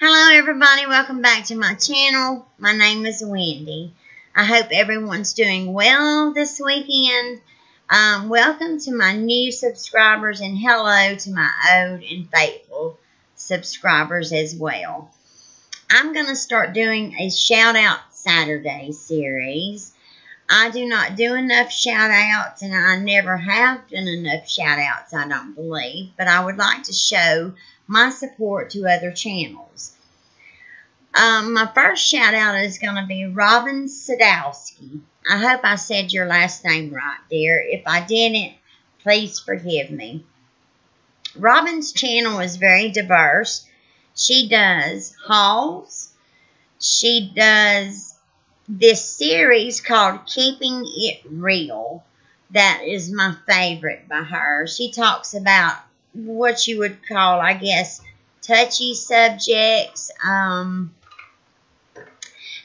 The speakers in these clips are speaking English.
Hello everybody, welcome back to my channel. My name is Wendy. I hope everyone's doing well this weekend. Welcome to my new subscribers and hello to my old and faithful subscribers as well. I'm going to start doing a shout out Saturday series. I do not do enough shout outs and I never have done enough shout outs, I don't believe, but I would like to show my support to other channels. My first shout out is going to be Robin Sadowski. I hope I said your last name right, dear. If I didn't, please forgive me. Robin's channel is very diverse. She does hauls. She does this series called Keeping It Real. That is my favorite by her. She talks about what you would call, I guess, touchy subjects.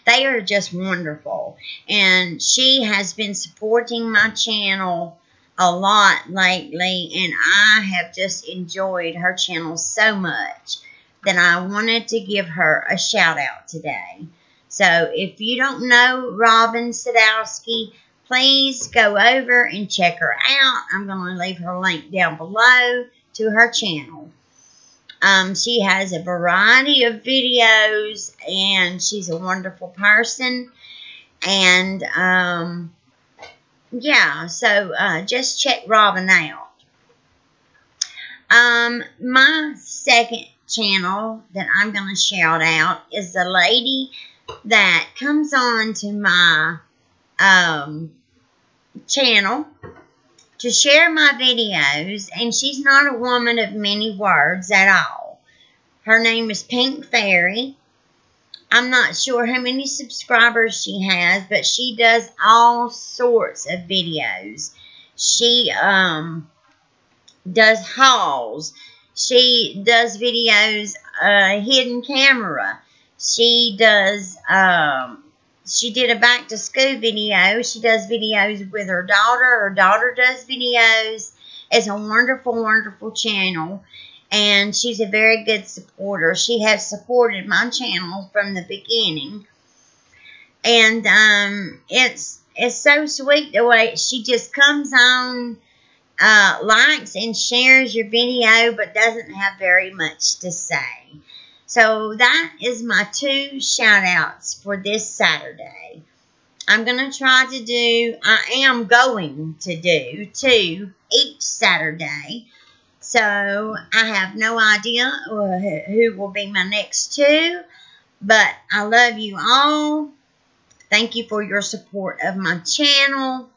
They are just wonderful. And she has been supporting my channel a lot lately. And I have just enjoyed her channel so much that I wanted to give her a shout out today. So if you don't know Robin Sadowski, please go over and check her out. I'm going to leave her link down below to her channel. She has a variety of videos, and she's a wonderful person. And, yeah, so just check Robin out. My second channel that I'm going to shout out is the lady that comes on to my channel to share my videos, and she's not a woman of many words at all. Her name is Pink Fairy. I'm not sure how many subscribers she has, but she does all sorts of videos. She does hauls. She does videos, hidden camera. She does, she did a back to school video. She does videos with her daughter. Her daughter does videos. It's a wonderful, wonderful channel. And she's a very good supporter. She has supported my channel from the beginning. And it's so sweet the way she just comes on, likes and shares your video, but doesn't have very much to say. So that is my two shout outs for this Saturday. I'm going to I am going to do 2 each Saturday. So I have no idea who will be my next 2. But I love you all. Thank you for your support of my channel.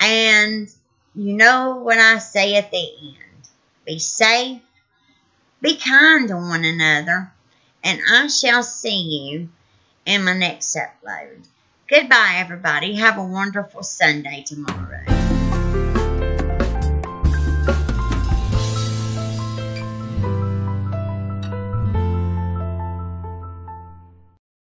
And you know what I say at the end. Be safe. Be kind to one another, and I shall see you in my next upload. Goodbye, everybody. Have a wonderful Sunday tomorrow.